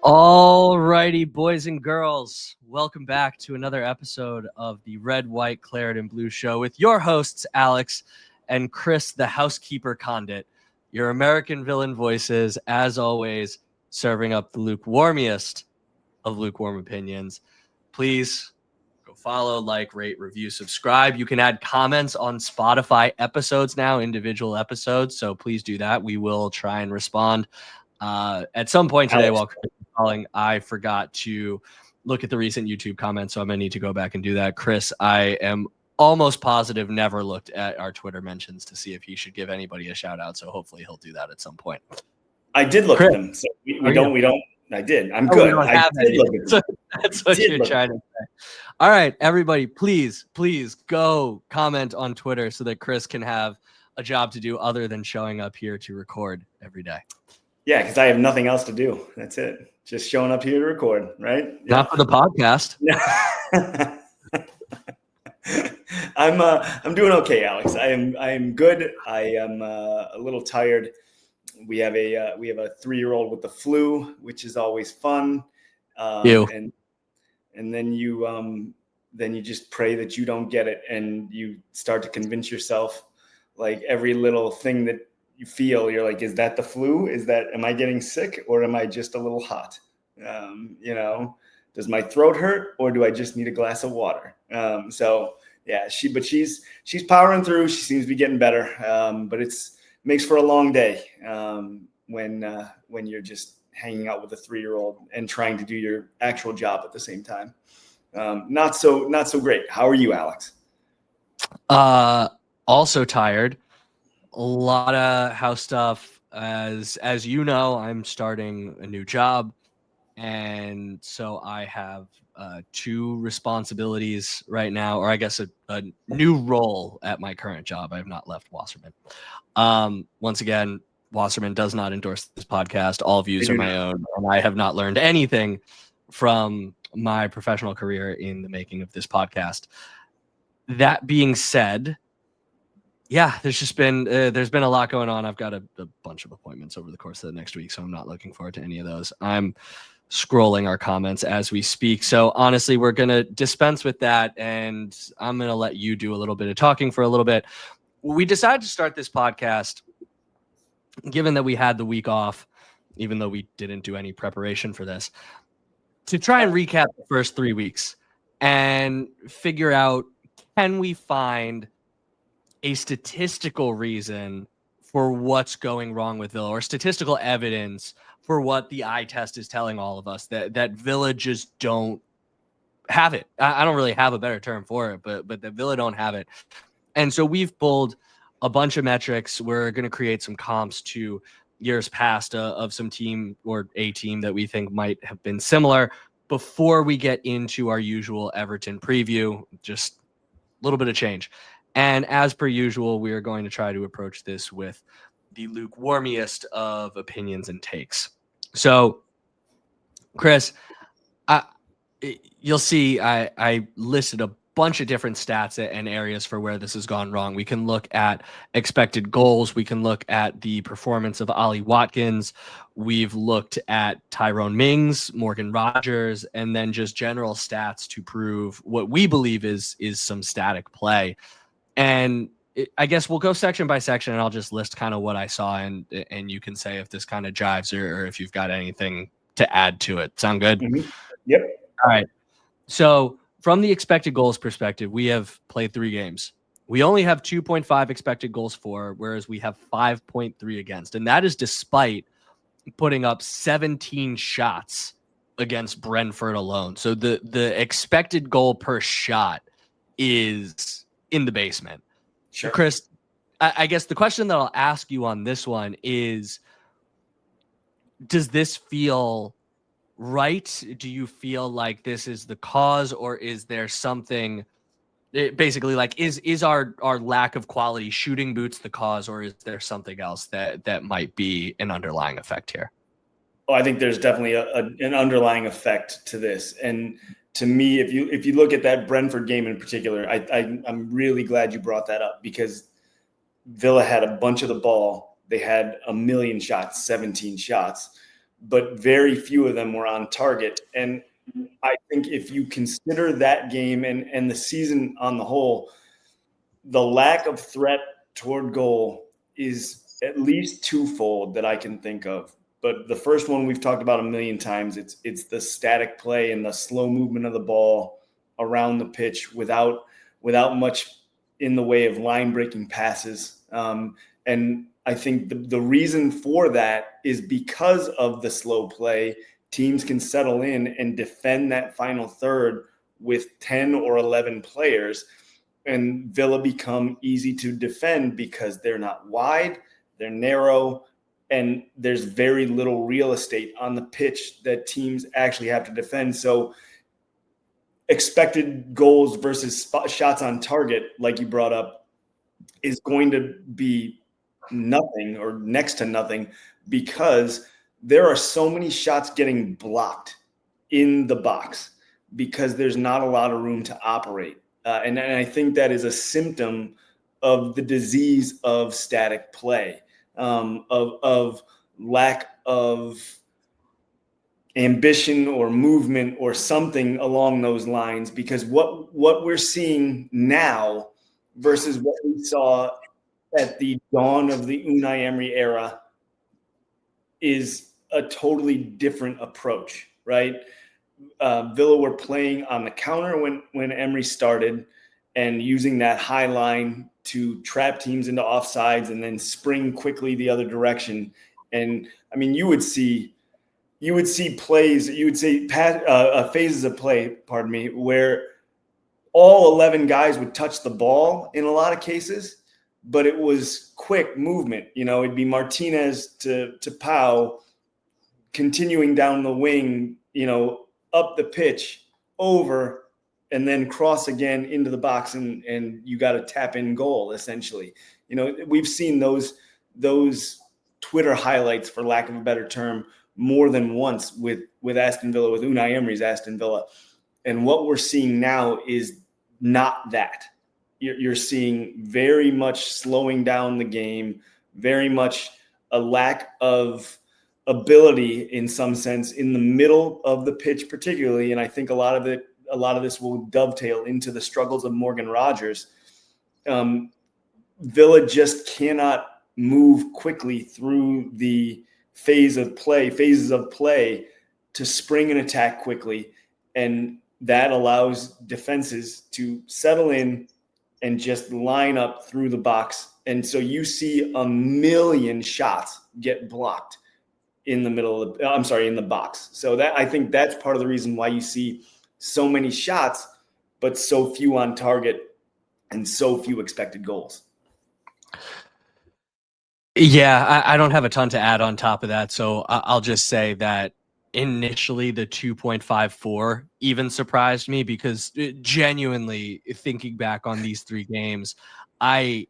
All righty, boys and girls, welcome back to another episode of the Red, White, Claret, and Blue Show with your hosts, Alex and Chris, the housekeeper condit, your American villain voices, as always, serving up the lukewarmiest of lukewarm opinions. Please go follow, like, rate, review, subscribe. You can add comments on Spotify episodes now, individual episodes, so please do that. We will try and respond. At some point today, Alex. while Chris was calling, I forgot to look at the recent YouTube comments, so I'm going to need to go back and do that. Chris, I am almost positive never looked at our Twitter mentions to see if he should give anybody a shout out, so hopefully he'll do that at some point. I did look Chris, at them. So we don't. I did. I'm we good. don't I have did any. look at them. That's what you're trying to say. All right, everybody, please go comment on Twitter so that Chris can have a job to do other than showing up here to record every day. Yeah, because I have nothing else to do. That's it. Just showing up here to record, right? Yeah. Not for the podcast. I'm doing okay, Alex. I am good. I am a little tired. We have a 3-year-old with the flu, which is always fun. And then you just pray that you don't get it, and you start to convince yourself, like, every little thing that you feel, you're like, is that the flu? Am I getting sick, or am I just a little hot? Does my throat hurt, or do I just need a glass of water? So yeah, she's powering through. She seems to be getting better. But makes for a long day when you're just hanging out with a 3-year-old and trying to do your actual job at the same time. Not so great. How are you, Alex? Also tired. A lot of house stuff. As you know, I'm starting a new job, and so I have 2 responsibilities right now, or I guess a new role at my current job. I have not left Wasserman. Once again, Wasserman does not endorse this podcast. All views are my own, and I have not learned anything from my professional career in the making of this podcast. That being said, yeah, there's been a lot going on. I've got a bunch of appointments over the course of the next week, so I'm not looking forward to any of those. I'm scrolling our comments as we speak. So honestly, we're going to dispense with that, and I'm going to let you do a little bit of talking for a little bit. We decided to start this podcast, given that we had the week off, even though we didn't do any preparation for this, to try and recap the first 3 weeks and figure out, can we find a statistical reason for what's going wrong with Villa, or statistical evidence for what the eye test is telling all of us, that Villa just don't have it. I don't really have a better term for it, but that Villa don't have it. And so we've pulled a bunch of metrics. We're going to create some comps to years past of some team or a team that we think might have been similar before we get into our usual Everton preview. Just a little bit of change. And as per usual, we are going to try to approach this with the lukewarmiest of opinions and takes. So, Chris, you'll see I listed a bunch of different stats and areas for where this has gone wrong. We can look at expected goals. We can look at the performance of Ollie Watkins. We've looked at Tyrone Mings, Morgan Rogers, and then just general stats to prove what we believe is some static play. And I guess we'll go section by section, and I'll just list kind of what I saw, and you can say if this kind of jives or if you've got anything to add to it. Sound good? Mm-hmm. Yep. All right. So from the expected goals perspective, we have played 3 games. We only have 2.5 expected goals for, whereas we have 5.3 against. And that is despite putting up 17 shots against Brentford alone. So the expected goal per shot is in the basement. Sure. Chris, I guess the question that I'll ask you on this one is, does this feel right? Do you feel like this is the cause, or is there something basically like, is our lack of quality shooting boots the cause, or is there something else that might be an underlying effect here? Oh, I think there's definitely an underlying effect to this. And to me, if you look at that Brentford game in particular, I'm really glad you brought that up, because Villa had a bunch of the ball. They had a million shots, 17 shots. but very few of them were on target. And I think if you consider that game and the season on the whole, the lack of threat toward goal is at least twofold that I can think of. But the first one we've talked about a million times. It's the static play and the slow movement of the ball around the pitch without much in the way of line breaking passes. And I think the reason for that is because of the slow play. Teams can settle in and defend that final third with 10 or 11 players, and Villa become easy to defend because they're not wide, they're narrow, and there's very little real estate on the pitch that teams actually have to defend. So expected goals versus shots on target, like you brought up, is going to be nothing or next to nothing because there are so many shots getting blocked in the box because there's not a lot of room to operate. And I think that is a symptom of the disease of static play, of lack of ambition or movement or something along those lines. Because what we're seeing now versus what we saw at the dawn of the Unai Emery era is a totally different approach, right? Villa were playing on the counter when Emery started and using that high line to trap teams into offsides and then spring quickly the other direction. And I mean, you would see plays, phases of play, where all 11 guys would touch the ball in a lot of cases, but it was quick movement. It'd be Martinez to Pau, continuing down the wing, up the pitch, over, and then cross again into the box, and you got a tap in goal, essentially. We've seen those Twitter highlights, for lack of a better term, more than once with Aston Villa, with Unai Emery's Aston Villa. And what we're seeing now is not that. You're seeing very much slowing down the game, very much a lack of ability in some sense in the middle of the pitch, particularly. And I think a lot of this will dovetail into the struggles of Morgan Rogers. Villa just cannot move quickly through the phases of play to spring an attack quickly. And that allows defenses to settle in and just line up through the box. And so you see a million shots get blocked in the in the box. So I think that's part of the reason why you see so many shots, but so few on target and so few expected goals. Yeah, I don't have a ton to add on top of that. So I'll just say that initially the 2.54 even surprised me, because genuinely thinking back on these three games, I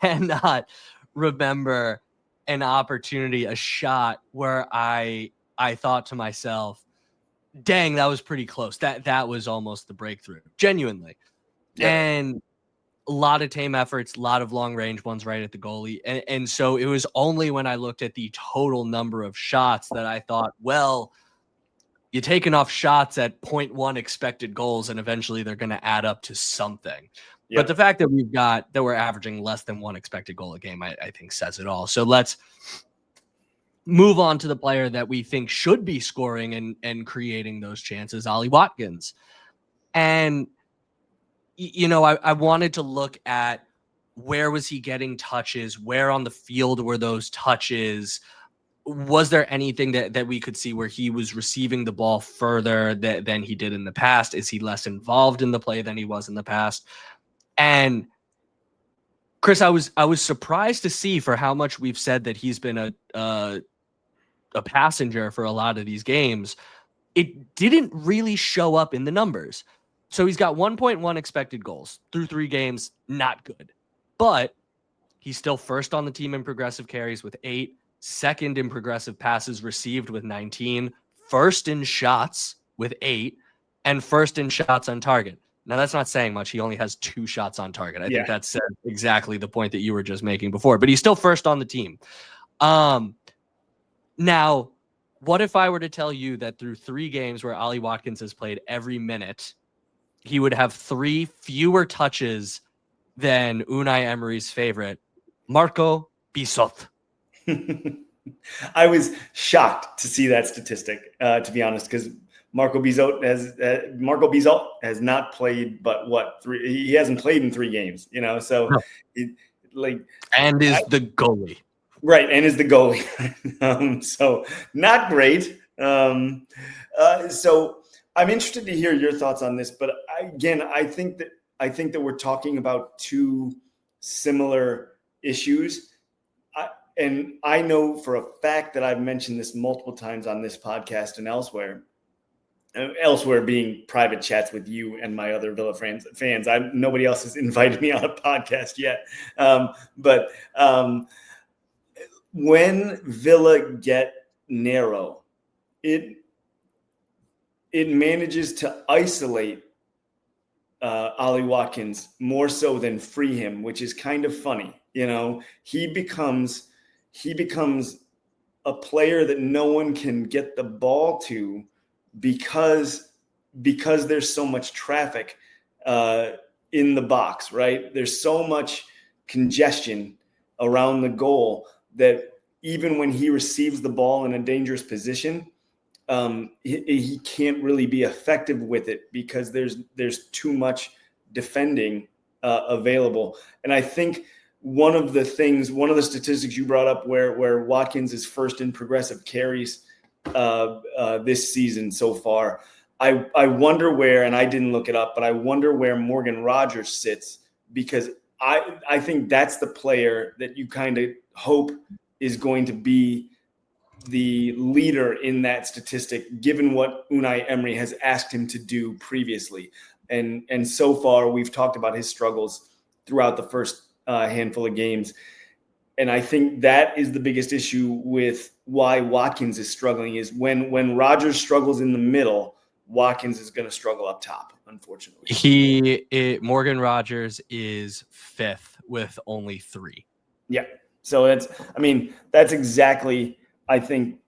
cannot remember an opportunity, a shot where I thought to myself, dang, that was pretty close. That was almost the breakthrough, genuinely. Yep. And a lot of tame efforts, a lot of long range ones right at the goalie. And so it was only when I looked at the total number of shots that I thought, well, you take enough shots at 0.1 expected goals and eventually they're going to add up to something. Yep. But the fact that we're averaging less than one expected goal a game, I think says it all. So let's move on to the player that we think should be scoring and creating those chances, Ollie Watkins. And I wanted to look at where was he getting touches, where on the field were those touches, was there anything that we could see where he was receiving the ball further than he did in the past? Is he less involved in the play than he was in the past? And Chris, I was surprised to see, for how much we've said that he's been a passenger for a lot of these games, it didn't really show up in the numbers. So he's got 1.1 expected goals through 3 games. Not good. But he's still first on the team in progressive carries with 8, second in progressive passes received with 19, first in shots with 8, and first in shots on target. Now, that's not saying much. He only has 2 shots on target. I think that says exactly the point that you were just making before. But he's still first on the team. Now, What if I were to tell you that through 3 games where Ollie Watkins has played every minute, he would have 3 fewer touches than Unai Emery's favorite, Marco Bisot? I was shocked to see that statistic, to be honest, because Marco Bizot has not played, but what, 3? He hasn't played in 3 games, So, No. And is the goalie, right? And is the goalie, so not great. So I'm interested to hear your thoughts on this, but I think that we're talking about 2 similar issues. And I know for a fact that I've mentioned this multiple times on this podcast and elsewhere being private chats with you and my other Villa fans. Nobody else has invited me on a podcast yet. But when Villa get narrow, it manages to isolate Ollie Watkins more so than free him, which is kind of funny. He becomes a player that no one can get the ball to because there's so much traffic in the box, right? There's so much congestion around the goal that even when he receives the ball in a dangerous position, he can't really be effective with it because there's too much defending available. And I think one of the statistics you brought up where Watkins is first in progressive carries this season so far, I wonder where, and I didn't look it up, but I wonder where Morgan Rogers sits, because I think that's the player that you kind of hope is going to be the leader in that statistic, given what Unai Emery has asked him to do previously. And so far, we've talked about his struggles throughout the first handful of games. And I think that is the biggest issue with why Watkins is struggling, is when Rogers struggles in the middle, Watkins is going to struggle up top, unfortunately. Morgan Rogers is 5th with only 3. Yeah. So that's exactly, I think,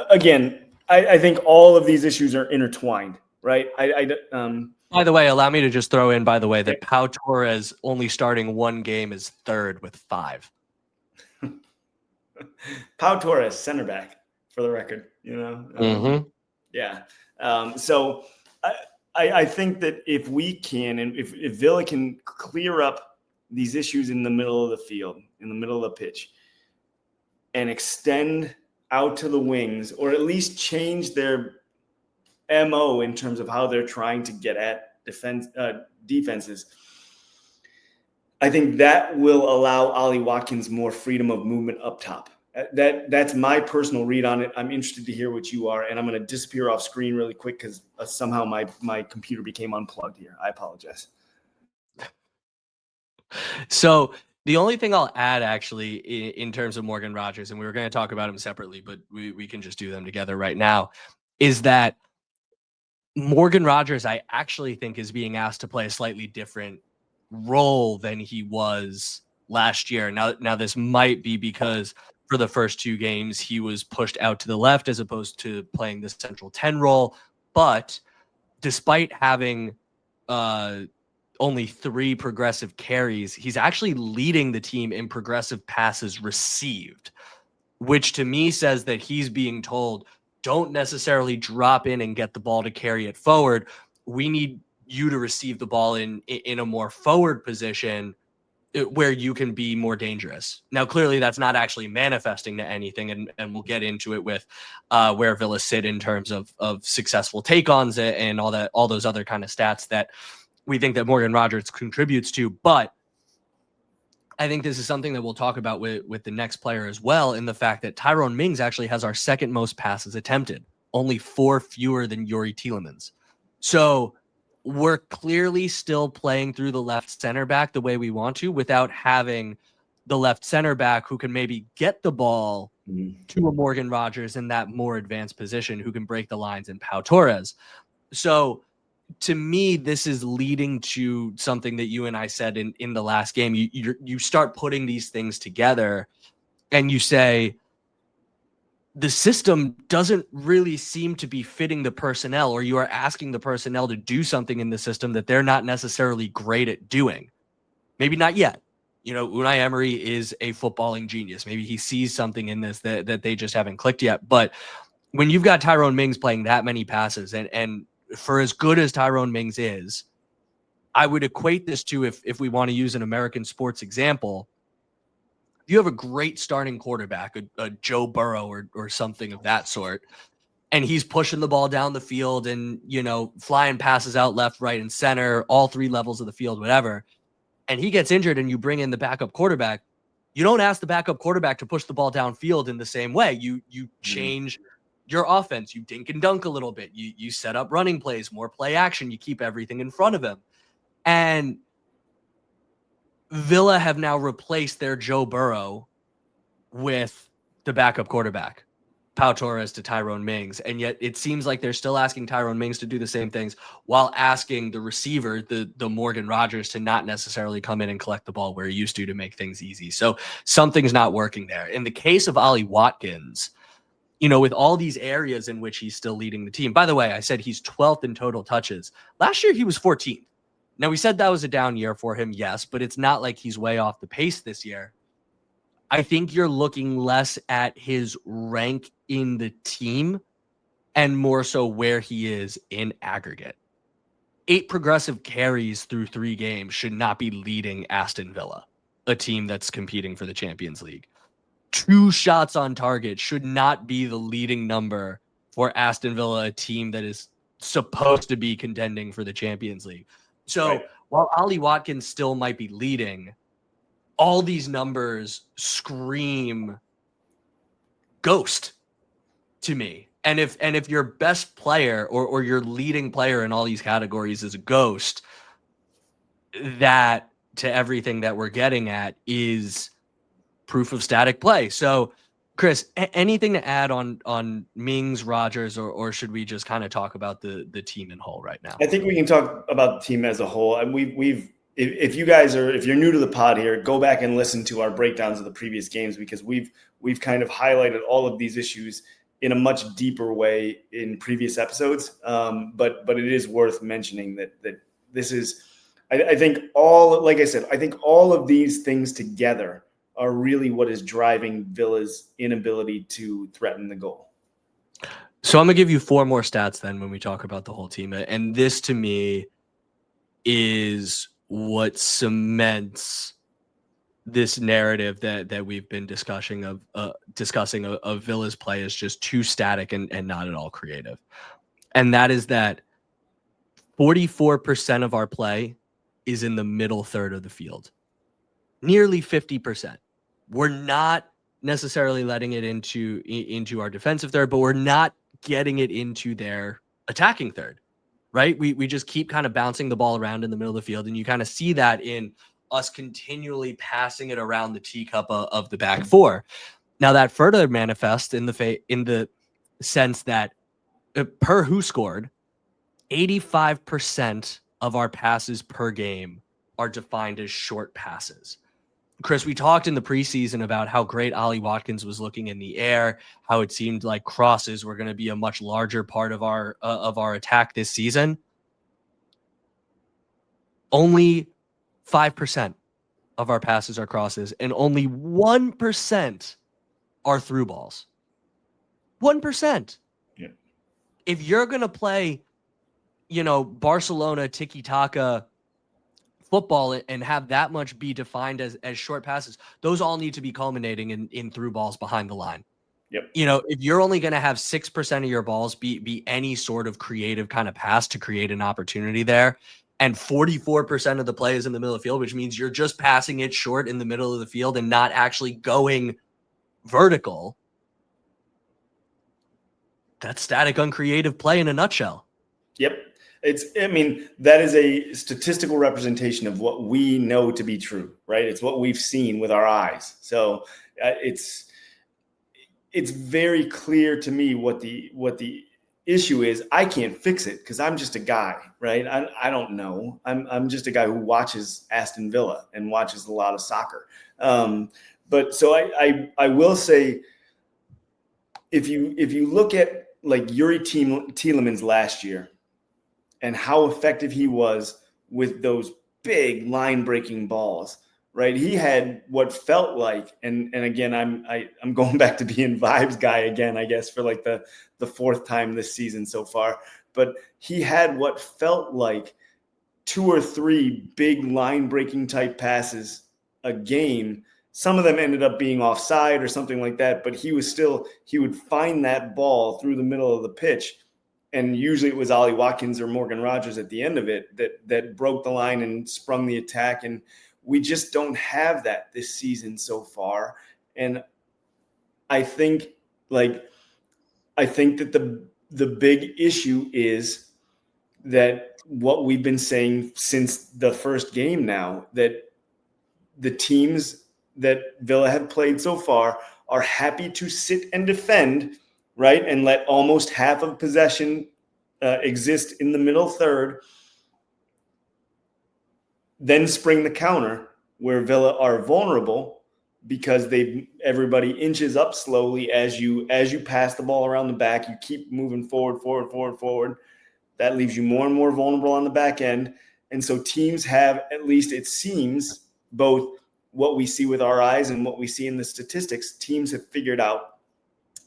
again, I think all of these issues are intertwined, right? By the way, allow me to just throw in, that Pau Torres only starting 1 game is 3rd with 5. Pau Torres, center back, for the record, Yeah. So I think that if we can, and if Villa can clear up these issues in the middle of the field, in the middle of the pitch, and extend out to the wings, or at least change their MO in terms of how they're trying to get at defenses, I think that will allow Ollie Watkins more freedom of movement up top. That's my personal read on it. I'm interested to hear what you are, and I'm going to disappear off screen really quick because somehow my computer became unplugged here. I apologize. So the only thing I'll add, actually, in terms of Morgan Rogers, and we were going to talk about him separately, but we can just do them together right now, is that Morgan Rogers, I actually think, is being asked to play a slightly different role than he was last year. Now this might be because for the first 2 games, he was pushed out to the left as opposed to playing the central 10 role. But despite having only 3 progressive carries, he's actually leading the team in progressive passes received, which to me says that he's being told, don't necessarily drop in and get the ball to carry it forward. We need you to receive the ball in a more forward position where you can be more dangerous. Now, clearly that's not actually manifesting to anything. And we'll get into it with where Villa sit in terms of successful take-ons and all those other kind of stats that we think that Morgan Rogers contributes to. But I think this is something that we'll talk about with the next player as well, in the fact that Tyrone Mings actually has our 2nd most passes attempted, only 4 fewer than Youri Tielemans. So we're clearly still playing through the left center back the way we want to, without having the left center back who can maybe get the ball to a Morgan Rogers in that more advanced position, who can break the lines in Pau Torres. So to me, this is leading to something that you and I said in the last game. You start putting these things together and you say, the system doesn't really seem to be fitting the personnel, or you are asking the personnel to do something in the system that they're not necessarily great at doing. Maybe not yet. Unai Emery is a footballing genius. Maybe he sees something in this that they just haven't clicked yet. But when you've got Tyrone Mings playing that many passes, and for as good as Tyrone Mings is, I would equate this to, if we want to use an American sports example, you have a great starting quarterback, a Joe Burrow or something of that sort, and he's pushing the ball down the field and, flying passes out left, right, and center, all three levels of the field, whatever, and he gets injured and you bring in the backup quarterback, you don't ask the backup quarterback to push the ball downfield in the same way. You change your offense. You dink and dunk a little bit. You set up running plays, more play action. You keep everything in front of him. And Villa have now replaced their Joe Burrow with the backup quarterback, Pau Torres to Tyrone Mings. And yet it seems like they're still asking Tyrone Mings to do the same things while asking the receiver, the Morgan Rogers, to not necessarily come in and collect the ball where he used to make things easy. So something's not working there. In the case of Ollie Watkins, with all these areas in which he's still leading the team. By the way, I said he's 12th in total touches. Last year, he was 14th. Now, we said that was a down year for him, yes, but it's not like he's way off the pace this year. I think you're looking less at his rank in the team and more so where he is in aggregate. 8 progressive carries through 3 games should not be leading Aston Villa, a team that's competing for the Champions League. 2 shots on target should not be the leading number for Aston Villa, a team that is supposed to be contending for the Champions League. So while Ollie Watkins still might be leading, all these numbers scream ghost to me. And if your best player or your leading player in all these categories is a ghost, that, to everything that we're getting at, is proof of static play. So, Chris, anything to add on Mings, Rogers, or should we just kind of talk about the team in whole right now? I think we can talk about the team as a whole. And if you're new to the pod here, go back and listen to our breakdowns of the previous games, because we've kind of highlighted all of these issues in a much deeper way in previous episodes. But it is worth mentioning that this is, I think all of these things together are really what is driving Villa's inability to threaten the goal. So I'm going to give you 4 more stats then when we talk about the whole team. And this, to me, is what cements this narrative that we've been discussing of Villa's play is just too static and not at all creative. And that is that 44% of our play is in the middle third of the field. Nearly 50%. We're not necessarily letting it into our defensive third, but we're not getting it into their attacking third, right? We just keep kind of bouncing the ball around in the middle of the field, and you kind of see that in us continually passing it around the teacup of the back four. Now, that further manifests in the sense that per who scored, 85% of our passes per game are defined as short passes. Chris, we talked in the preseason about how great Ollie Watkins was looking in the air, how it seemed like crosses were going to be a much larger part of our attack this season. Only 5% of our passes are crosses, and only 1% are through balls. 1%. Yeah. If you're going to play, Barcelona tiki-taka football and have that much be defined as short passes, those all need to be culminating in through balls behind the line. Yep. If you're only going to have 6% of your balls be any sort of creative kind of pass to create an opportunity there, and 44% of the play is in the middle of the field, which means you're just passing it short in the middle of the field and not actually going vertical, that's static, uncreative play in a nutshell. Yep. That is a statistical representation of what we know to be true, right? It's what we've seen with our eyes. So it's very clear to me what the issue is. I can't fix it because I'm just a guy, right? I don't know. I'm just a guy who watches Aston Villa and watches a lot of soccer. But so I will say, if you look at like Yuri Tielemans last year and how effective he was with those big line breaking balls, right? He had what felt like, and again, I'm going back to being vibes guy again, I guess, for like the fourth time this season so far. But he had what felt like 2 or 3 big line breaking type passes a game. Some of them ended up being offside or something like that, but he would find that ball through the middle of the pitch. And usually it was Ollie Watkins or Morgan Rogers at the end of it that broke the line and sprung the attack. And we just don't have that this season so far. And I think that the big issue is that what we've been saying since the first game now, that the teams that Villa have played so far are happy to sit and defend, right, and let almost half of possession exist in the middle third, then spring the counter where Villa are vulnerable because everybody inches up slowly as you pass the ball around the back. You keep moving forward. That leaves you more and more vulnerable on the back end. And so teams have, at least it seems, both what we see with our eyes and what we see in the statistics, teams have figured out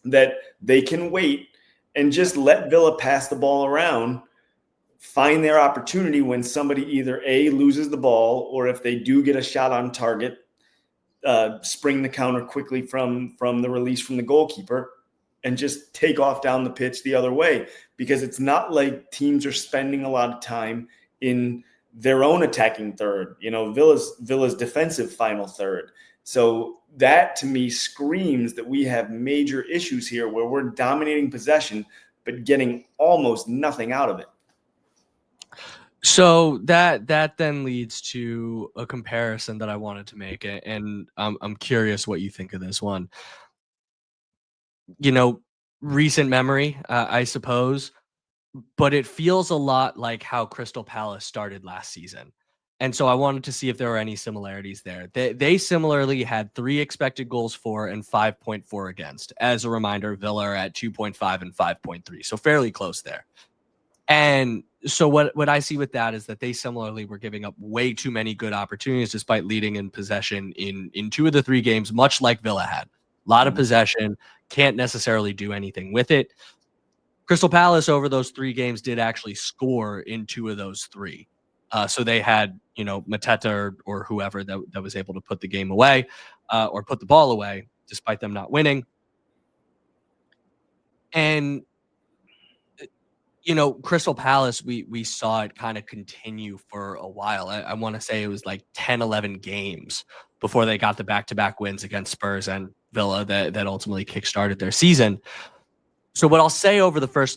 that they can wait and just let Villa pass the ball around, find their opportunity when somebody either A, loses the ball, or if they do get a shot on target, spring the counter quickly from the release from the goalkeeper and just take off down the pitch the other way, because it's not like teams are spending a lot of time in their own attacking third, Villa's defensive final third. So that to me screams that we have major issues here where we're dominating possession but getting almost nothing out of it. So that then leads to a comparison that I wanted to make, and I'm curious what you think of this one. Recent memory, I suppose, but it feels a lot like how Crystal Palace started last season. And so I wanted to see if there were any similarities there. They similarly had 3 expected goals for and 5.4 against. As a reminder, Villa are at 2.5 and 5.3, so fairly close there. And so what I see with that is that they similarly were giving up way too many good opportunities despite leading in possession in 2 of the 3 games, much like Villa had. A lot of possession, can't necessarily do anything with it. Crystal Palace over those 3 games did actually score in 2 of those 3. So they had, Mateta or whoever that was able to put the game away or put the ball away despite them not winning. And Crystal Palace, we saw it kind of continue for a while. I want to say it was like 10, 11 games before they got the back-to-back wins against Spurs and Villa that ultimately kickstarted their season. So what I'll say over the course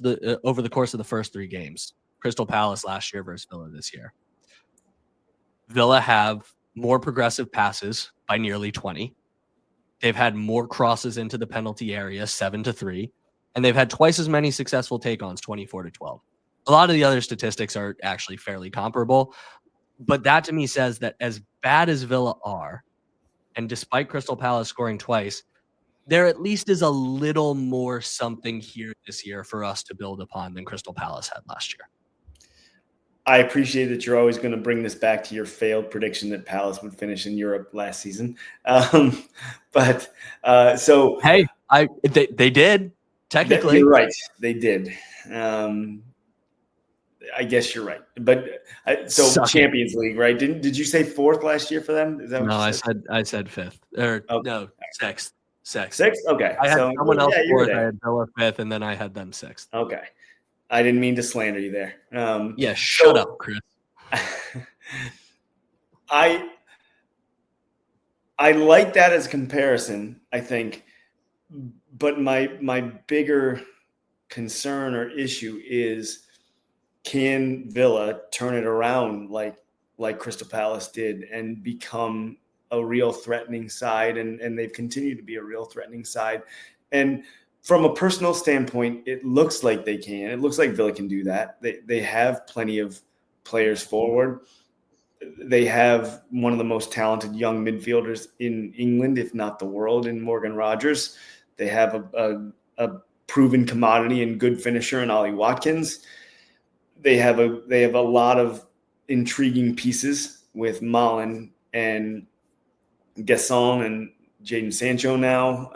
of the first 3 games, Crystal Palace last year versus Villa this year, Villa have more progressive passes by nearly 20. They've had more crosses into the penalty area, 7-3, and they've had twice as many successful take-ons, 24-12. A lot of the other statistics are actually fairly comparable, but that to me says that as bad as Villa are, and despite Crystal Palace scoring twice, there at least is a little more something here this year for us to build upon than Crystal Palace had last year. I appreciate that you're always going to bring this back to your failed prediction that Palace would finish in Europe last season. But so hey, they did technically. You're right, they did. I guess you're right, but Champions League, right? Did you say 4th last year for them? Is that what you said? I said 5th or no 6th. 6th. Okay, I had someone else 4th. I had Villa 5th, and then I had them 6th. Okay, I didn't mean to slander you there. Yeah, shut up, Chris. I like that as a comparison, I think, but my bigger concern or issue is, can Villa turn it around like Crystal Palace did and become a real threatening side? And they've continued to be a real threatening side. And from a personal standpoint, it looks like they can. It looks like Villa can do that. They have plenty of players forward. They have one of the most talented young midfielders in England, if not the world, in Morgan Rogers. They have a proven commodity and good finisher in Ollie Watkins. They have a lot of intriguing pieces with Mullen and Gasson and Jadon Sancho now.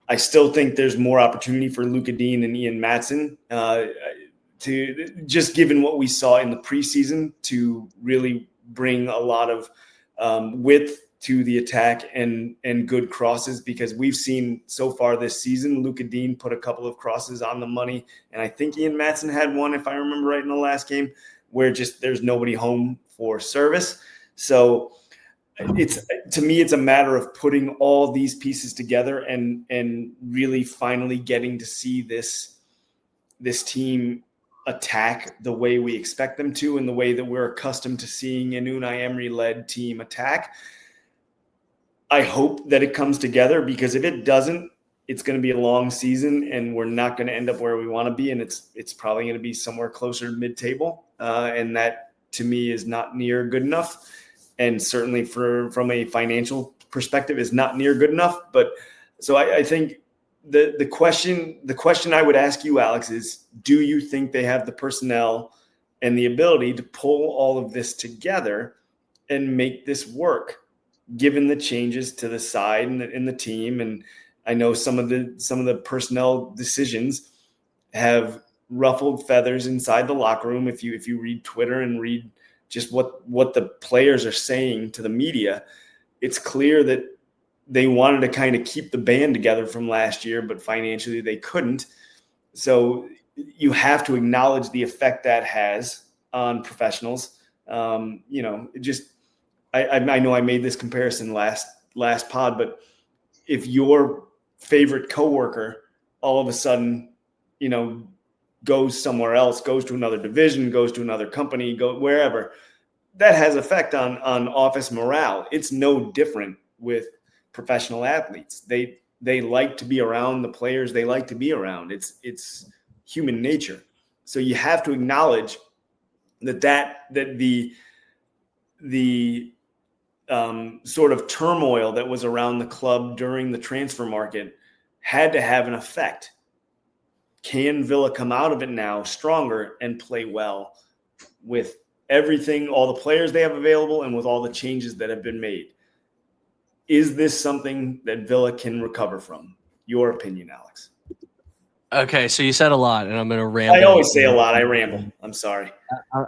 I still think there's more opportunity for Luka Dean and Ian Maatsen to just given what we saw in the preseason to really bring a lot of width to the attack and good crosses, because we've seen so far this season, Luka Dean put a couple of crosses on the money. And I think Ian Maatsen had one, if I remember right, in the last game, where just there's nobody home for service. So to me, it's a matter of putting all these pieces together and really finally getting to see this team attack the way we expect them to, and the way that we're accustomed to seeing an Unai Emery-led team attack. I hope that it comes together, because if it doesn't, it's going to be a long season and we're not going to end up where we want to be. And it's probably going to be somewhere closer to mid-table. And that, to me, is not near good enough. And certainly from a financial perspective is not near good enough. But so I think the question I would ask you, Alex, is, do you think they have the personnel and the ability to pull all of this together and make this work, given the changes to the side and in the team? And I know some of the personnel decisions have ruffled feathers inside the locker room. If you read Twitter and read just what the players are saying to the media, it's clear that they wanted to kind of keep the band together from last year, but financially they couldn't. So you have to acknowledge the effect that has on professionals. I know I made this comparison last pod, but if your favorite coworker all of a sudden, goes somewhere else, goes to another division, goes to another company, go wherever, that has effect on office morale. It's no different with professional athletes. They like to be around the players they like to be around. It's human nature. So you have to acknowledge that the sort of turmoil that was around the club during the transfer market had to have an effect. Can Villa come out of it now stronger and play well with everything, all the players they have available, and with all the changes that have been made? Is this something that Villa can recover from? Your opinion, Alex. Okay, so you said a lot, and I'm going to ramble. I always say a lot. I ramble. I'm sorry.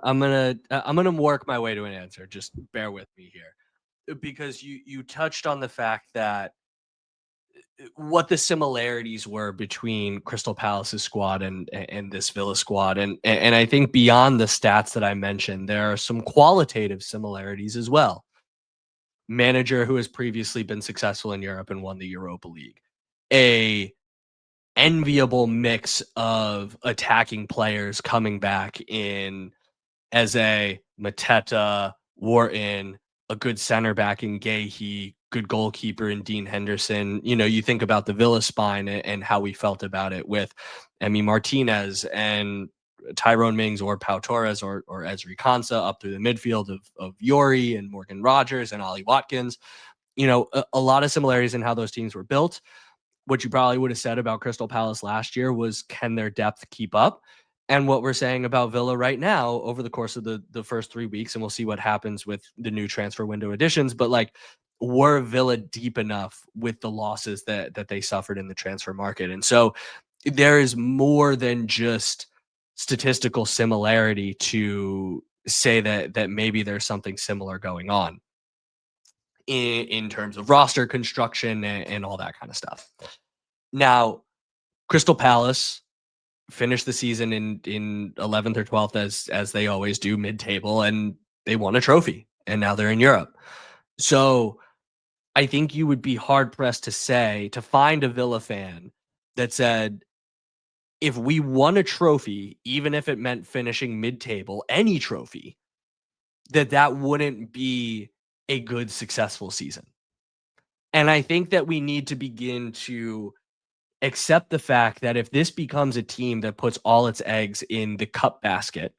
I'm gonna work my way to an answer. Just bear with me here, because you touched on the fact that what the similarities were between Crystal Palace's squad and this Villa squad, and I think beyond the stats that I mentioned, there are some qualitative similarities as well. Manager who has previously been successful in Europe and won the Europa League, a enviable mix of attacking players coming back in Eze, Mateta, Wharton, a good center back in Gahey, good goalkeeper in Dean Henderson. You think about the Villa spine and how we felt about it with Emi Martinez and Tyrone Mings or Pau Torres or Ezri Konsa up through the midfield of Yori and Morgan Rogers and Ollie Watkins. A lot of similarities in how those teams were built. What you probably would have said about Crystal Palace last year was, can their depth keep up? And what we're saying about Villa right now over the course of the first 3 weeks, and we'll see what happens with the new transfer window additions, but were Villa deep enough with the losses that they suffered in the transfer market? And so there is more than just statistical similarity to say that maybe there's something similar going on in terms of roster construction and all that kind of stuff. Now, Crystal Palace finished the season in 11th or 12th as they always do, mid-table, and they won a trophy, and now they're in Europe. So I think you would be hard pressed to find a Villa fan that said, if we won a trophy, even if it meant finishing mid-table, any trophy, that wouldn't be a good, successful season. And I think that we need to begin to accept the fact that if this becomes a team that puts all its eggs in the cup basket,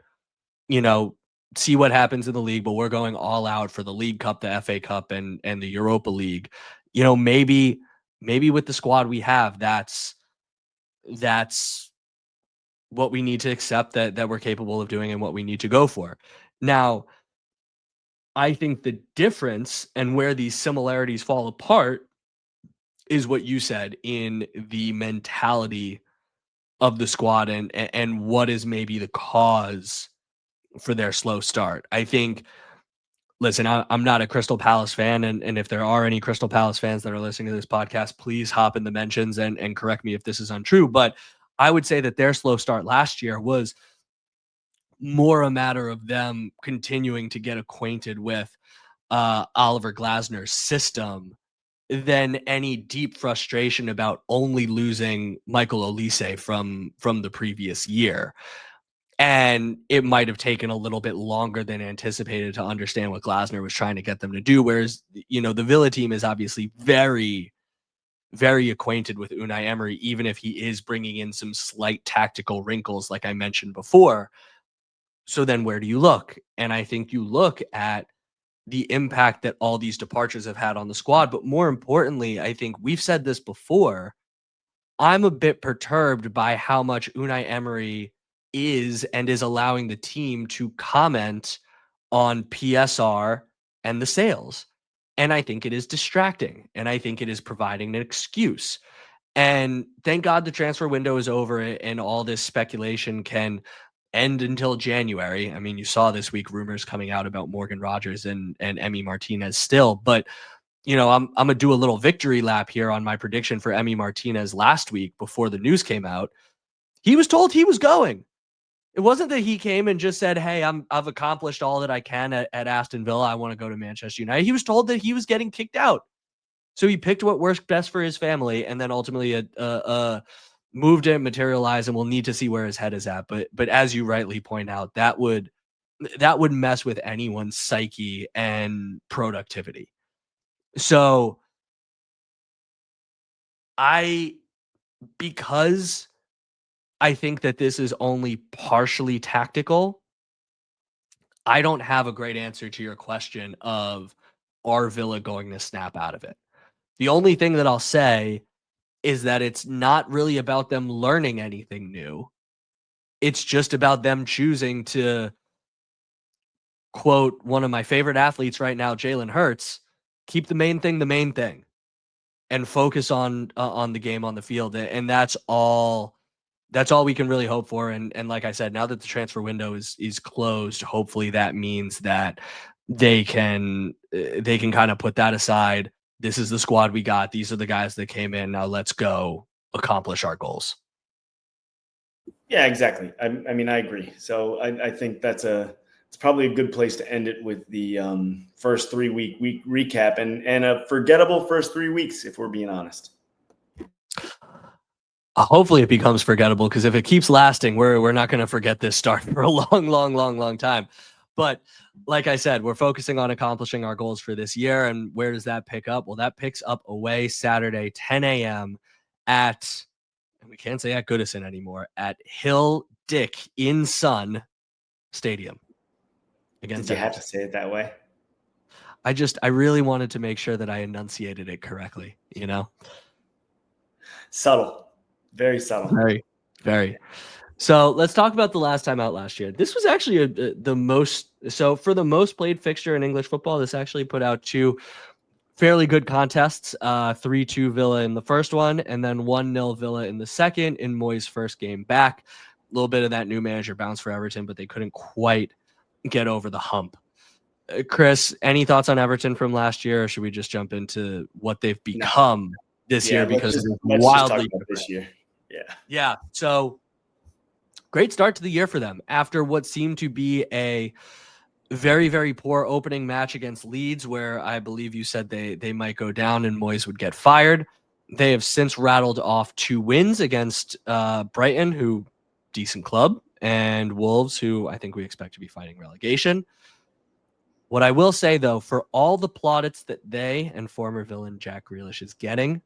see what happens in the league, but we're going all out for the League Cup, the FA Cup, and the Europa League, maybe maybe with the squad we have, that's what we need to accept that we're capable of doing and what we need to go for. Now, I think the difference and where these similarities fall apart is what you said in the mentality of the squad and what is maybe the cause for their slow start. I think, listen, I'm not a Crystal Palace fan, and if there are any Crystal Palace fans that are listening to this podcast, please hop in the mentions and correct me if this is untrue. But I would say that their slow start last year was more a matter of them continuing to get acquainted with Oliver Glasner's system than any deep frustration about only losing Michael Olise from the previous year. And it might have taken a little bit longer than anticipated to understand what Glasner was trying to get them to do. Whereas, the Villa team is obviously very, very acquainted with Unai Emery, even if he is bringing in some slight tactical wrinkles, like I mentioned before. So then where do you look? And I think you look at the impact that all these departures have had on the squad. But more importantly, I think we've said this before, I'm a bit perturbed by how much Unai Emery is allowing the team to comment on PSR and the sales. And I think it is distracting. And I think it is providing an excuse. And thank God the transfer window is over and all this speculation can end until January. I mean, you saw this week rumors coming out about Morgan Rogers and Emi Martinez still, but I'm gonna do a little victory lap here on my prediction for Emi Martinez last week before the news came out. He was told he was going. It wasn't that he came and just said, "Hey, I've accomplished all that I can at Aston Villa. I want to go to Manchester United." He was told that he was getting kicked out. So he picked what works best for his family, and then ultimately moved it, materialized, and we'll need to see where his head is at. But as you rightly point out, that would mess with anyone's psyche and productivity. So because I think that this is only partially tactical, I don't have a great answer to your question of are Villa going to snap out of it. The only thing that I'll say is that it's not really about them learning anything new. It's just about them choosing to quote one of my favorite athletes right now, Jalen Hurts, keep the main thing and focus on the game on the field. And that's all we can really hope for. And like I said, now that the transfer window is closed, hopefully that means that they can kind of put that aside. This is the squad we got. These are the guys that came in. Now let's go accomplish our goals. Yeah, exactly. I mean, I agree. So I think it's probably a good place to end it with the first 3 week recap and a forgettable first 3 weeks, if we're being honest. Hopefully it becomes forgettable, because if it keeps lasting, we're not going to forget this start for a long time. But like I said, we're focusing on accomplishing our goals for this year. And where does that pick up? Well, that picks up away Saturday, 10 a.m. at, and we can't say at Goodison anymore, at Hill Dick in Sun Stadium. Did you have to say it that way? I really wanted to make sure that I enunciated it correctly, Subtle. Very subtle. Very, very. So let's talk about the last time out last year. This was actually for the most played fixture in English football. This actually put out two fairly good contests, 3-2 Villa in the first one, and then 1-0 Villa in the second in Moyes' first game back. A little bit of that new manager bounce for Everton, but they couldn't quite get over the hump. Chris, any thoughts on Everton from last year, or should we just jump into what they've become this year? Because let's wildly just talk about this year. Yeah. So great start to the year for them after what seemed to be a very, very poor opening match against Leeds, where I believe you said they might go down and Moyes would get fired. They have since rattled off 2 wins against Brighton, who decent club, and Wolves, who I think we expect to be fighting relegation. What I will say, though, for all the plaudits that they and former villain Jack Grealish is getting,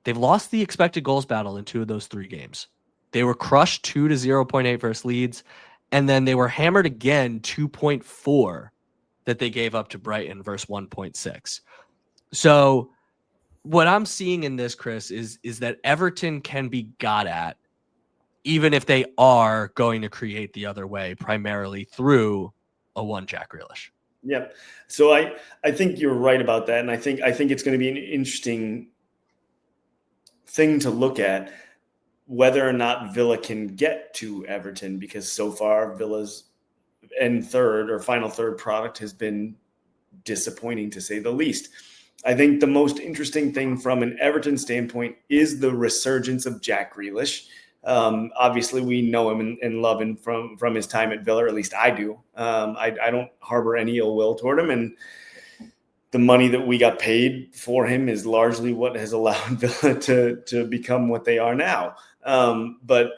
they've lost the expected goals battle in 2 of those 3 games. They were crushed 2 to 0.8 versus Leeds, and then they were hammered again 2.4 that they gave up to Brighton versus 1.6. So what I'm seeing in this, Chris, is that Everton can be got at, even if they are going to create the other way, primarily through a one Jack Grealish. Yeah. So I think you're right about that. And I think it's going to be an interesting thing to look at whether or not Villa can get to Everton, because so far Villa's final third product has been disappointing, to say the least. I think the most interesting thing from an Everton standpoint is the resurgence of Jack Grealish. Obviously, we know him and love him from his time at Villa, or at least I do. I don't harbor any ill will toward him, and the money that we got paid for him is largely what has allowed Villa to become what they are now. But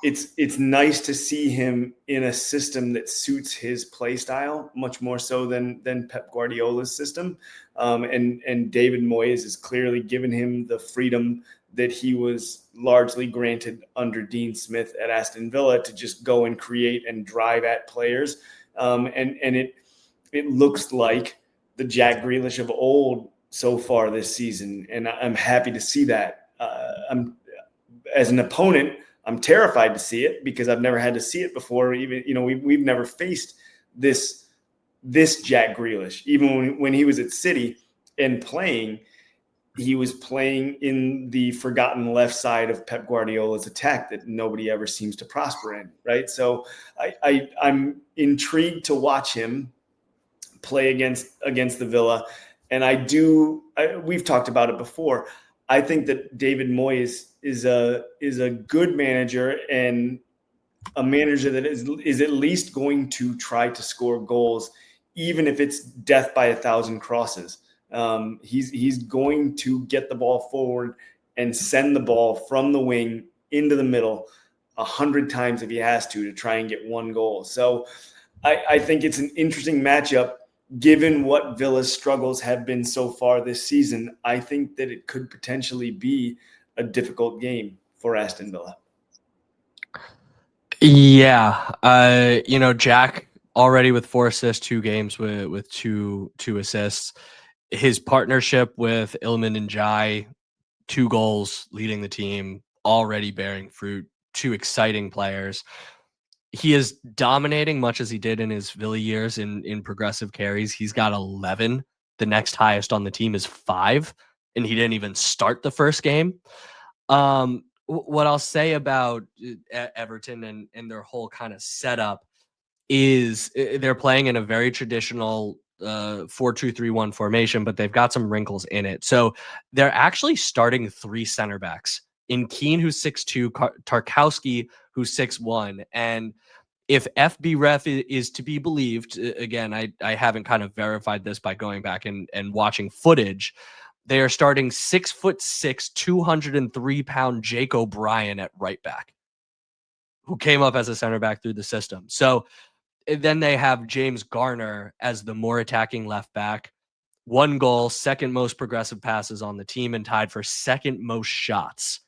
it's nice to see him in a system that suits his play style much more so than Pep Guardiola's system. And David Moyes has clearly given him the freedom that he was largely granted under Dean Smith at Aston Villa to just go and create and drive at players. And it looks like the Jack Grealish of old so far this season, and I'm happy to see that. I'm as an opponent, I'm terrified to see it because I've never had to see it before. Even, we've never faced this Jack Grealish. Even when he was at City and playing, he was playing in the forgotten left side of Pep Guardiola's attack that nobody ever seems to prosper in, right? So I'm intrigued to watch him play against the Villa, and we've talked about it before. I think that David Moyes is a good manager, and a manager that is at least going to try to score goals, even if it's death by 1,000 crosses. He's going to get the ball forward and send the ball from the wing into the middle 100 times if he has to try and get one goal. So I think it's an interesting matchup. Given what Villa's struggles have been so far this season, I think that it could potentially be a difficult game for Aston Villa. Yeah. Jack already with 4 assists, 2 games with two assists. His partnership with Ilman and Jai, 2 goals leading the team, already bearing fruit, 2 exciting players. He is dominating much as he did in his Villa years in progressive carries. He's got 11. The next highest on the team is 5, and he didn't even start the first game. What I'll say about Everton and their whole kind of setup is they're playing in a very traditional 4-2-3-1 formation, but they've got some wrinkles in it. So they're actually starting 3 center backs in Keane, who's 6'2", Tarkowski, who's 6'1", and if FB Ref is to be believed, again, I haven't kind of verified this by going back and watching footage. They are starting 6'6", 203-pound Jake O'Brien at right back, who came up as a center back through the system. So then they have James Garner as the more attacking left back. 1 goal, second most progressive passes on the team, and tied for second most shots.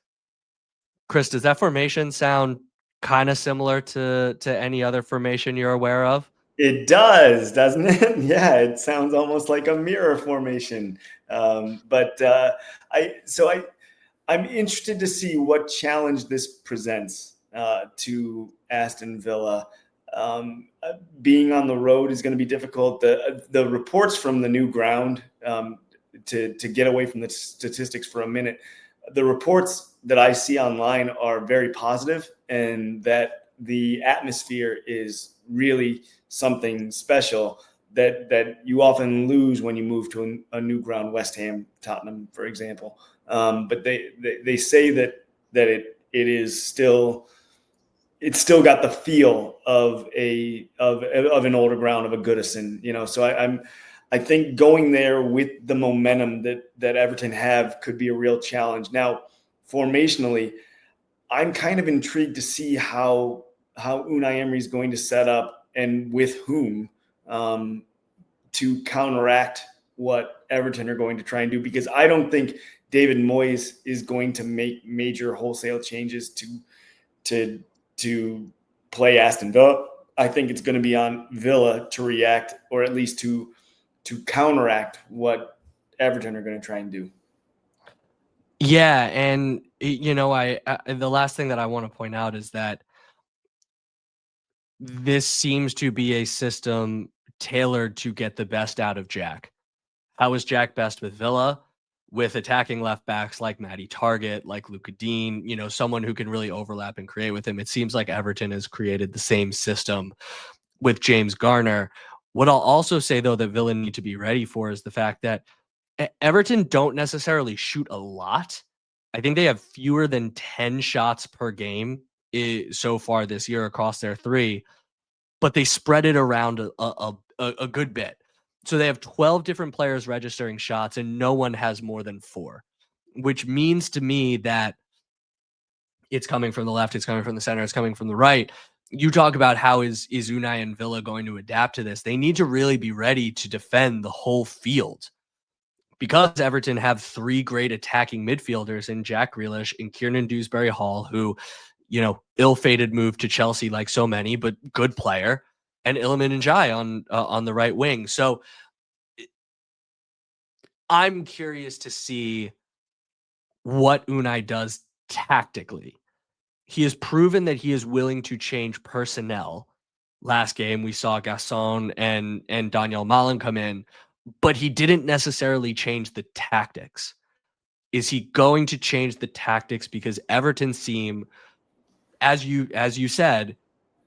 Chris, does that formation sound kind of similar to any other formation you're aware of? It does, doesn't it? Yeah, it sounds almost like a mirror formation. But I'm interested to see what challenge this presents to Aston Villa. Being on the road is going to be difficult. The reports from the new ground, to get away from the statistics for a minute, the reports that I see online are very positive, and that the atmosphere is really something special that you often lose when you move to a new ground, West Ham, Tottenham, for example. But they say that it's still got the feel of an older ground, of a Goodison, So I think going there with the momentum that Everton have could be a real challenge. Now, formationally, I'm kind of intrigued to see how Unai Emery is going to set up and with whom to counteract what Everton are going to try and do, because I don't think David Moyes is going to make major wholesale changes to play Aston Villa. I think it's going to be on Villa to react, or at least to counteract what Everton are going to try and do. Yeah, and I the last thing that I want to point out is that this seems to be a system tailored to get the best out of Jack. How was Jack best with Villa? With attacking left backs like Matty Target, like Luka Dean, someone who can really overlap and create with him. It seems like Everton has created the same system with James Garner. What I'll also say, though, that Villa need to be ready for is the fact that Everton don't necessarily shoot a lot. I think they have fewer than 10 shots per game so far this year across their three, but they spread it around a good bit. So they have 12 different players registering shots, and no one has more than 4, which means to me that it's coming from the left, it's coming from the center, it's coming from the right. You talk about how is Unai and Villa going to adapt to this? They need to really be ready to defend the whole field because Everton have 3 great attacking midfielders in Jack Grealish and Kieran Dewsbury Hall, who, ill-fated move to Chelsea like so many, but good player, and Iliman Ndiaye on the right wing. So I'm curious to see what Unai does tactically. He has proven that he is willing to change personnel. Last game, we saw Gasson and Daniel Malen come in, but he didn't necessarily change the tactics. Is he going to change the tactics because Everton seem, as you said,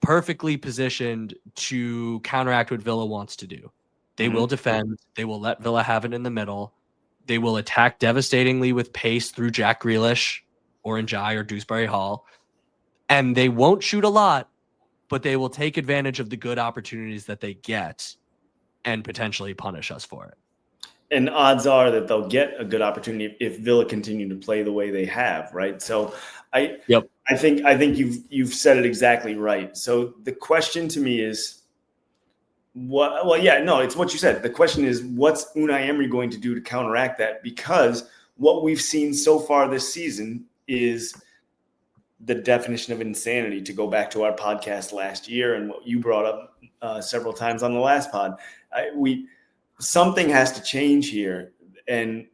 perfectly positioned to counteract what Villa wants to do? They will defend. They will let Villa have it in the middle. They will attack devastatingly with pace through Jack Grealish or Njai or Dewsbury Hall. And they won't shoot a lot, but they will take advantage of the good opportunities that they get and potentially punish us for it. And odds are that they'll get a good opportunity if Villa continue to play the way they have, right? So I think you've said it exactly right. So the question to me is it's what you said. The question is, what's Unai Emery going to do to counteract that? Because what we've seen so far this season is the definition of insanity, to go back to our podcast last year and what you brought up several times on the last pod. Something has to change here. And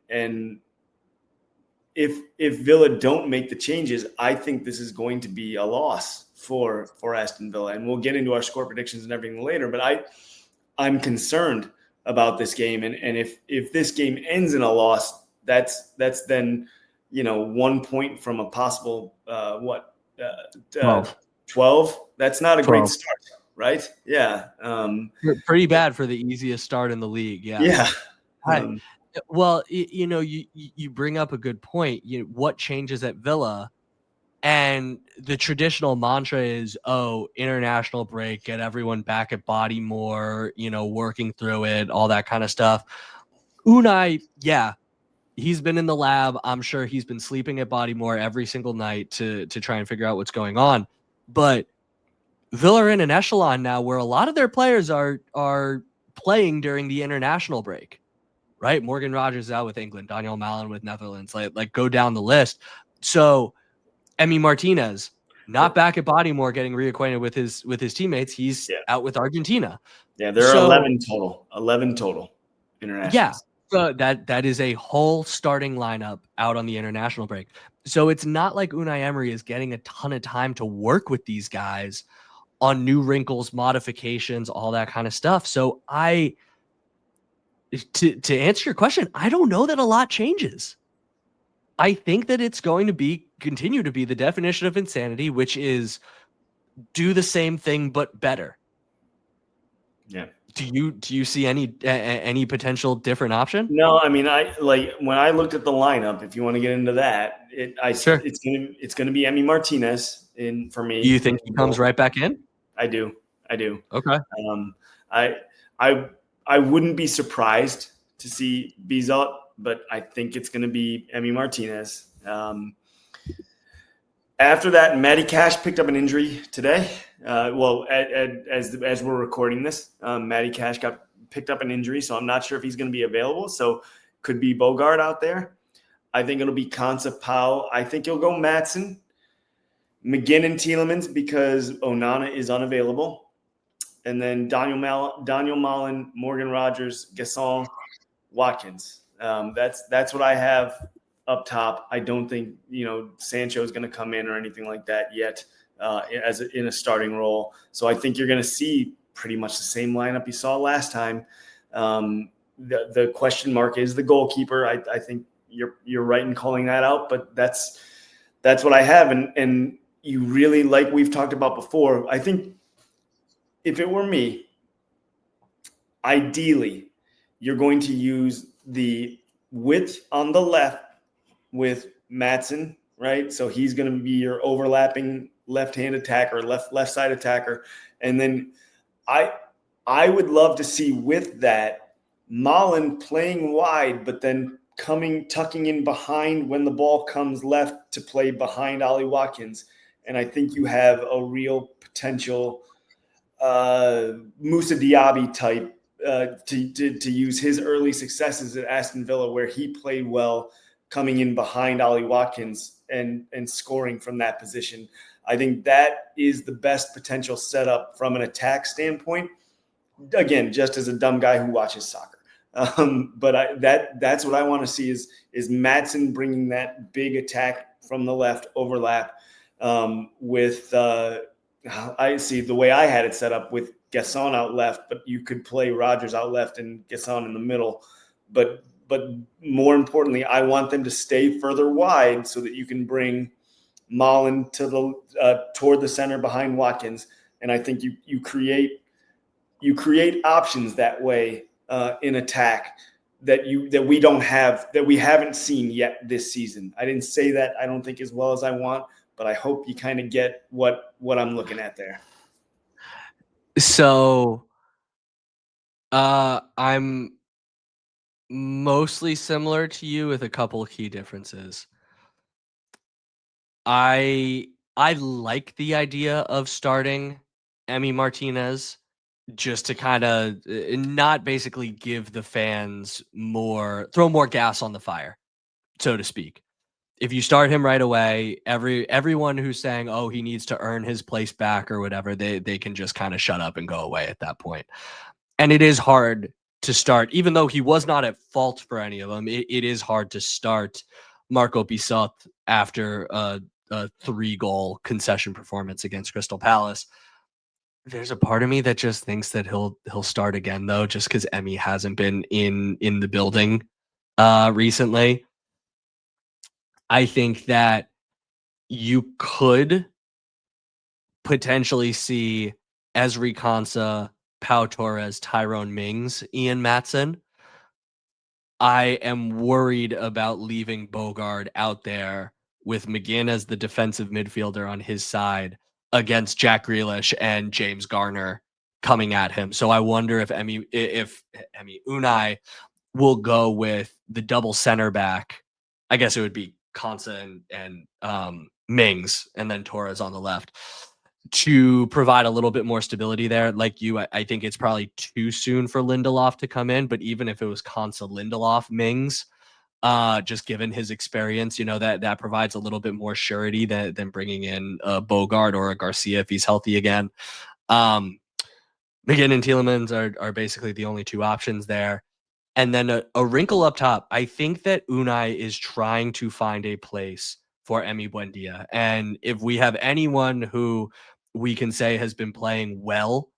if Villa don't make the changes, I think this is going to be a loss for Aston Villa. And we'll get into our score predictions and everything later. But I'm concerned about this game. And if this game ends in a loss, that's then 1 point from a possible 12. That's not a 12. great start, right? Yeah. Pretty bad for the easiest start in the league. Yeah. Yeah. Well, you bring up a good point. What changes at Villa? And the traditional mantra is, international break, get everyone back at Bodymore, working through it, all that kind of stuff. Unai, yeah, he's been in the lab. I'm sure he's been sleeping at Bodymore every single night to try and figure out what's going on. But Villa are in an echelon now where a lot of their players are playing during the international break, right? Morgan Rogers is out with England, Daniel Malen with Netherlands, like go down the list. So Emi Martinez, not back at Bodymore getting reacquainted with his teammates. He's out with Argentina. Yeah, there are 11 total. 11 total internationals. Yeah. So that is a whole starting lineup out on the international break. So it's not like Unai Emery is getting a ton of time to work with these guys on new wrinkles, modifications, all that kind of stuff. So to answer your question, I don't know that a lot changes. I think that it's going to continue to be the definition of insanity, which is do the same thing but better. Yeah. Do you see any potential different option? No, I mean, when I looked at the lineup, if you want to get into that, it's gonna be Emi Martinez for me. Do you think he comes right back in? I do. Okay. I wouldn't be surprised to see Bizot, but I think it's going to be Emi Martinez. After that, Matty Cash picked up an injury today. As we're recording this, Matty Cash picked up an injury, so I'm not sure if he's going to be available. So could be Bogart out there. I think it'll be Konsa Powell. I think he'll go Maatsen, McGinn and Tielemans because Onana is unavailable. And then Daniel Malen, Morgan Rogers, Gasson, Watkins. That's what I have up top. I don't think, Sancho is going to come in or anything like that yet in a starting role. So I think you're going to see pretty much the same lineup you saw last time. The question mark is the goalkeeper. I think you're right in calling that out, but that's what I have. And you really, like we've talked about before, I think if it were me, ideally, you're going to use the width on the left with Maatsen, right? So he's going to be your overlapping left-hand attacker, left side attacker. And then I would love to see with that Malen playing wide, but then tucking in behind when the ball comes left to play behind Ollie Watkins. And I think you have a real potential Moussa Diaby type to use his early successes at Aston Villa, where he played well coming in behind Ollie Watkins and scoring from that position. I think that is the best potential setup from an attack standpoint. Again, just as a dumb guy who watches soccer. But that's what I want to see is Maatsen bringing that big attack from the left overlap with I see the way I had it set up with Gasson out left, but you could play Rodgers out left and Gasson in the middle. But more importantly, I want them to stay further wide so that you can bring Malen to toward the center behind Watkins. And I think you create options that way in attack that we don't have, that we haven't seen yet this season. I didn't say that, I don't think, as well as I want, but I hope you kind of get what I'm looking at there. So I'm mostly similar to you with a couple of key differences. I like the idea of starting Emi Martinez just to kind of not basically give the fans throw more gas on the fire, so to speak. If you start him right away, everyone who's saying, oh, he needs to earn his place back or whatever, they can just kind of shut up and go away at that point. And it is hard to start, even though he was not at fault for any of them. It is hard to start Marco Bissot after a 3-goal concession performance against Crystal Palace. There's a part of me that just thinks that he'll start again, though, just because Emi hasn't been in the building recently. I think that you could potentially see Ezri Konsa, Pau Torres, Tyrone Mings, Ian Maatsen. I am worried about leaving Bogard out there with McGinn as the defensive midfielder on his side against Jack Grealish and James Garner coming at him. So I wonder if Unai will go with the double center back. I guess it would be Konsa and Mings, and then Torres on the left, to provide a little bit more stability there. Like you, I think it's probably too soon for Lindelof to come in, but even if it was Konsa, Lindelof, Mings, just given his experience, that provides a little bit more surety than bringing in a Bogard or a Garcia if he's healthy again. McGinn and Tielemans are basically the only two options there. And then a wrinkle up top. I think that Unai is trying to find a place for Emi Buendia. And if we have anyone who we can say has been playing well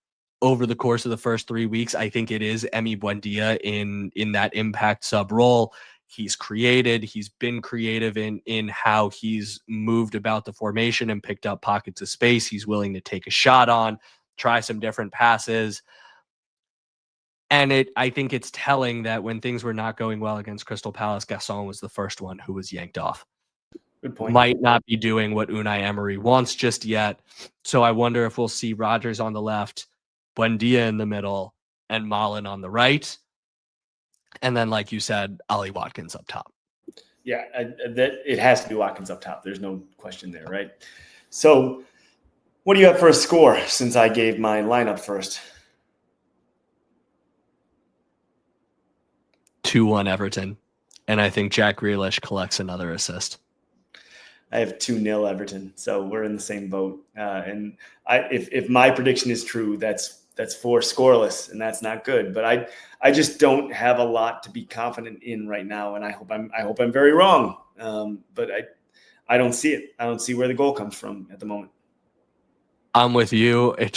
over the course of the first 3 weeks, I think it is Emi Buendia in that impact sub role. He's been creative in how he's moved about the formation and picked up pockets of space. He's willing to take a shot on, try some different passes. And I think it's telling that when things were not going well against Crystal Palace, Gasson was the first one who was yanked off. Good point. Might not be doing what Unai Emery wants just yet. So I wonder if we'll see Rodgers on the left, Buendia in the middle, and Malen on the right. And then, like you said, Ollie Watkins up top. Yeah, it has to be Watkins up top. There's no question there, right? So what do you have for a score since I gave my lineup first? 2-1 Everton. And I think Jack Grealish collects another assist. I have 2-0 Everton, so we're in the same boat. And if my prediction is true, that's 4 scoreless, and that's not good. But I just don't have a lot to be confident in right now, and I hope I'm very wrong. But I don't see it. I don't see where the goal comes from at the moment. I'm with you. It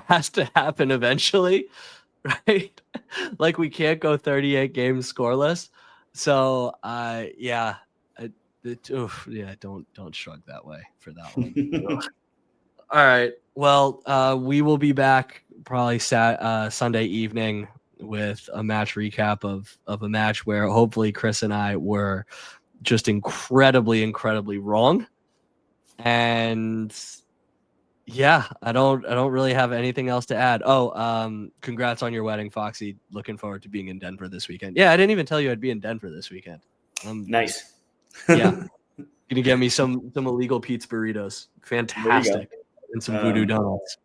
has to happen eventually, right? Like we can't go 38 games scoreless. So yeah, don't shrug that way for that one. All right. Well, we will be back probably Sunday evening with a match recap of a match where hopefully Chris and I were just incredibly wrong. And yeah, I don't really have anything else to add. Oh, congrats on your wedding, Foxy. Looking forward to being in Denver this weekend. Yeah, I didn't even tell you I'd be in Denver this weekend. Nice. Yeah. Gonna get me some illegal Pete's burritos. Fantastic. And some voodoo donuts.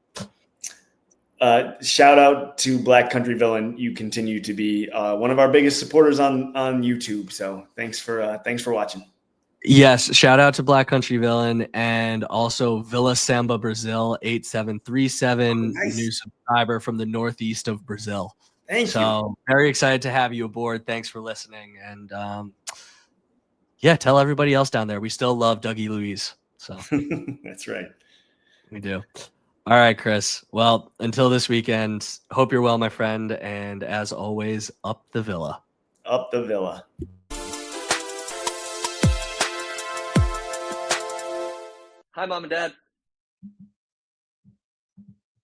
Shout out to Black Country Villain. You continue to be one of our biggest supporters on YouTube. So thanks for watching. Yes, shout out to Black Country Villain and also Villa Samba Brazil 8737, Nice. new subscriber from the northeast of Brazil. Thank you. So very excited to have you aboard. Thanks for listening, and yeah, tell everybody else down there we still love Dougie Louise. So that's right. We do. All right, Chris. Well, until this weekend, hope you're well, my friend, and as always, up the Villa. Up the Villa. Hi, Mom and Dad.